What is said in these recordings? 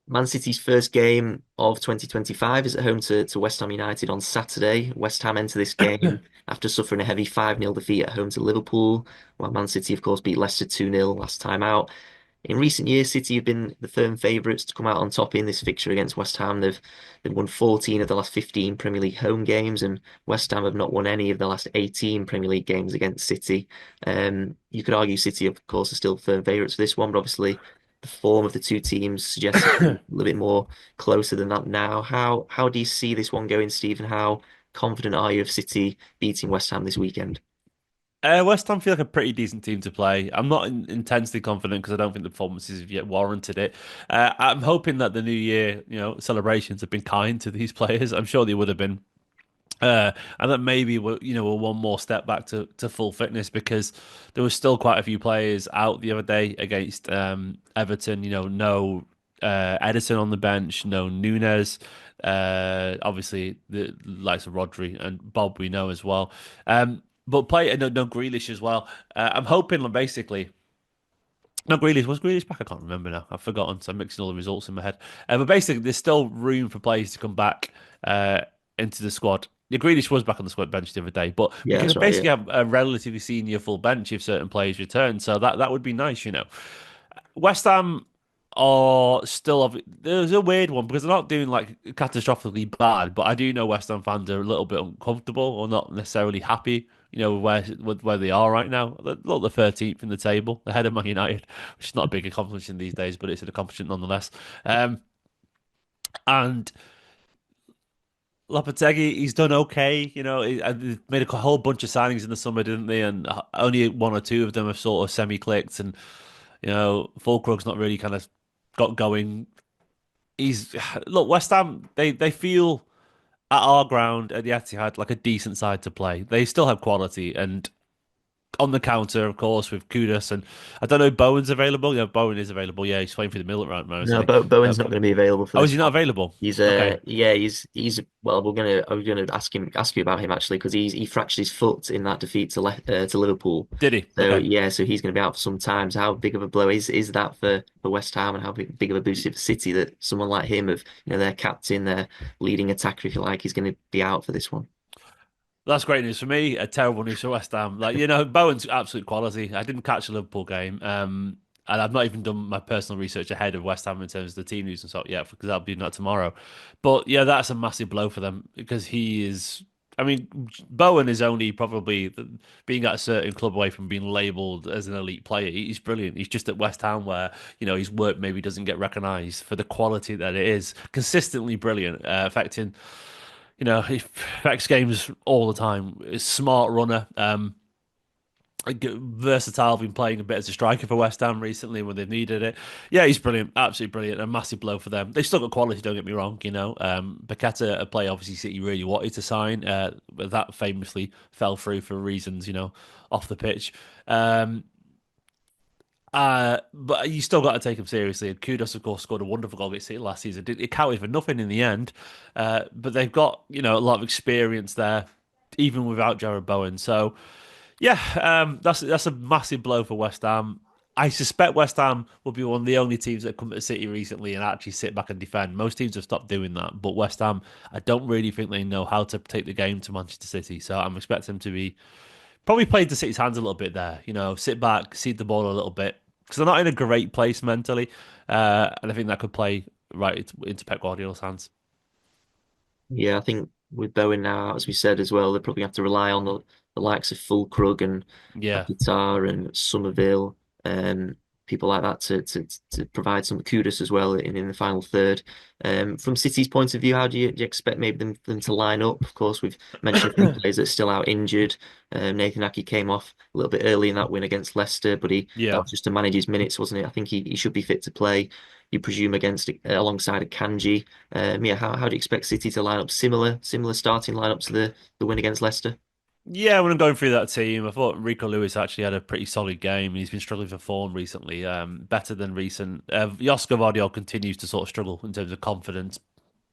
Man City's first game of 2025 is at home to West Ham United on Saturday. West Ham enter this game after suffering a heavy 5-0 defeat at home to Liverpool, while Man City, of course, beat Leicester 2-0 last time out. In recent years, City have been the firm favourites to come out on top in this fixture against West Ham. They've won 14 of the last 15 Premier League home games, and West Ham have not won any of the last 18 Premier League games against City. You could argue City, of course, are still firm favourites for this one, but obviously the form of the two teams suggests it's a little bit more closer than that now. How do you see this one going, Stephen? How confident are you of City beating West Ham this weekend? West Ham feel like a pretty decent team to play. I'm not intensely confident because I don't think the performances have yet warranted it. I'm hoping that the new year, celebrations have been kind to these players. I'm sure they would have been. And that maybe we're one more step back to full fitness because there was still quite a few players out the other day against Everton. No Edison on the bench, no Nunes. Obviously the likes of Rodri and Bob we know as well. But play no Grealish as well. I'm hoping basically. No, Grealish was Grealish back. I can't remember now. I've forgotten. So I'm mixing all the results in my head. But basically, there's still room for players to come back uh, into the squad. The Grealish was back on the squad bench the other day, but we Yeah, can that's right. Yeah. basically have a relatively senior full bench if certain players return. So that would be nice. West Ham are still there's a weird one because they're not doing like catastrophically bad, but I do know West Ham fans are a little bit uncomfortable or not necessarily happy. With where they are right now. Look, the 13th in the table, ahead of Man United, which is not a big accomplishment these days, but it's an accomplishment nonetheless. And Lopetegui, he's done okay. They made a whole bunch of signings in the summer, didn't they? And only one or two of them have sort of semi-clicked. And Fulkrug's not really kind of got going. He's look, West Ham. They feel at our ground at the Etihad like a decent side to play. They still have quality, and on the counter, of course, with Kudus and I don't know if Bowen's available. Yeah, Bowen is available. Yeah, he's playing for the middle right now, isn't No, he? Bowen's not going to be available for Oh, is this he not one. available? He's Okay. yeah, he's well, I was gonna ask you about him actually because he fractured his foot in that defeat to Liverpool. Did he? So Okay. yeah, so he's going to be out for some time. So how big of a blow is that for West Ham, and how big of a boost for City that someone like him, of their captain, their leading attacker, if you like, is going to be out for this one? That's great news for me. A terrible news for West Ham. Bowen's absolute quality. I didn't catch the Liverpool game. And I've not even done my personal research ahead of West Ham in terms of the team news and stuff yet, because that'll be not tomorrow. But yeah, that's a massive blow for them because he is. I mean, Bowen is only probably being at a certain club away from being labelled as an elite player. He's brilliant. He's just at West Ham where his work maybe doesn't get recognised for the quality that it is. Consistently brilliant, affecting he affects games all the time. He's a smart runner. Versatile. Been playing a bit as a striker for West Ham recently when they've needed it. Yeah, he's brilliant, absolutely brilliant. A massive blow for them. They've still got quality. Don't get me wrong. Paqueta, a player obviously City really wanted to sign, but that famously fell through for reasons off the pitch. Um, but you still got to take him seriously. And Kudos, of course, scored a wonderful goal against City last season. It counted for nothing in the end, but they've got a lot of experience there, even without Jarrod Bowen. So yeah, that's a massive blow for West Ham. I suspect West Ham will be one of the only teams that come to City recently and actually sit back and defend. Most teams have stopped doing that, but West Ham, I don't really think they know how to take the game to Manchester City. So I'm expecting them to be probably played to City's hands a little bit there. Sit back, cede the ball a little bit because they're not in a great place mentally, and I think that could play right into Pep Guardiola's hands. Yeah, I think with Bowen now, as we said as well, they probably have to rely on the likes of Fulkrug and Yeah. Paquetá and Somerville, people like that to provide some kudos as well in the final third. From City's point of view, how do you expect maybe them to line up? Of course, we've mentioned a few players that are still out injured. Nathan Ake came off a little bit early in that win against Leicester, but that Yeah. was just to manage his minutes, wasn't it? I think he should be fit to play. You presume against alongside a Kanji. Yeah, how do you expect City to line up? Similar starting lineup to the win against Leicester. Yeah, when I'm going through that team, I thought Rico Lewis actually had a pretty solid game. He's been struggling for form recently, better than recent. Josko Vardiol continues to sort of struggle in terms of confidence,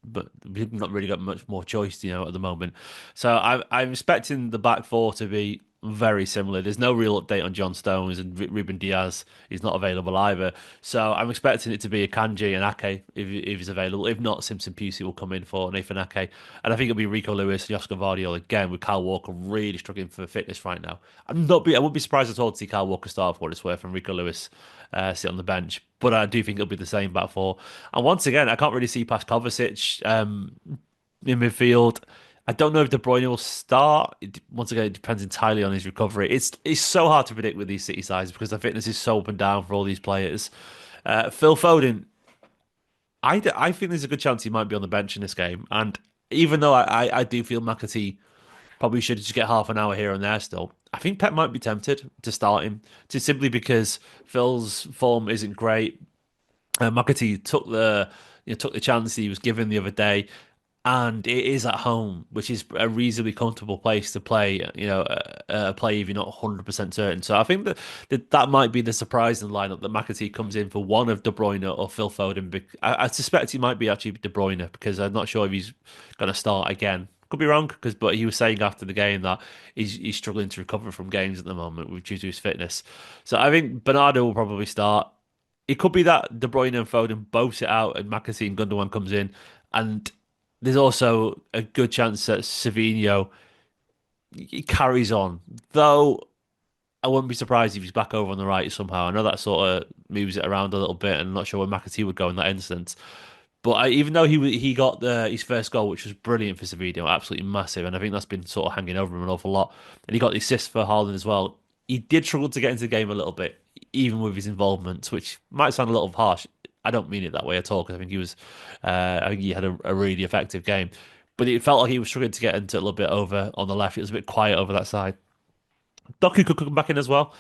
but we've not really got much more choice, at the moment. So I'm expecting the back four to be. very similar. There's no real update on John Stones and Ruben Diaz. He's not available either. So I'm expecting it to be a Kanji and Ake if he's available. If not, Simpson Pusey will come in for Nathan Ake. And I think it'll be Rico Lewis and Oscar Vardiol again with Kyle Walker really struggling for fitness right now. I wouldn't be surprised at all to see Kyle Walker start for what it's worth and Rico Lewis sit on the bench. But I do think it'll be the same back four. And once again, I can't really see past Kovacic in midfield. I don't know if De Bruyne will start. Once again, it depends entirely on his recovery. It's so hard to predict with these City sides because the fitness is so up and down for all these players. Phil Foden, I think there's a good chance he might be on the bench in this game. And even though I do feel McAtee probably should just get half an hour here and there still, I think Pep might be tempted to start him just simply because Phil's form isn't great. McAtee took the chance he was given the other day, and it is at home, which is a reasonably comfortable place to play. Play if you're not 100% certain. So I think that might be the surprising lineup that McAtee comes in for one of De Bruyne or Phil Foden. I suspect he might be actually De Bruyne because I'm not sure if he's going to start again. Could be wrong, but he was saying after the game that he's struggling to recover from games at the moment due to his fitness. So I think Bernardo will probably start. It could be that De Bruyne and Foden both sit out and McAtee and Gundogan comes in. And there's also a good chance that Savinho he carries on. Though I wouldn't be surprised if he's back over on the right somehow. I know that sort of moves it around a little bit, and I'm not sure where McAtee would go in that instance. But even though he got his first goal, which was brilliant for Sevilla, absolutely massive, and I think that's been sort of hanging over him an awful lot. And he got the assist for Haaland as well. He did struggle to get into the game a little bit, even with his involvement, which might sound a little harsh. I don't mean it that way at all because I think he had a really effective game. But it felt like he was struggling to get into a little bit over on the left. It was a bit quiet over that side. Doku could come back in as well.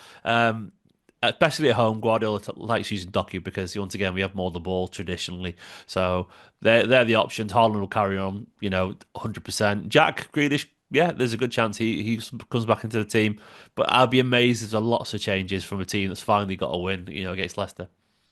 Especially at home, Guardiola likes using Doku because once again we have more of the ball traditionally. So they're the options. Haaland will carry on, 100%. Jack Grealish, yeah, there's a good chance he comes back into the team. But I'll be amazed if there's lots of changes from a team that's finally got a win, against Leicester.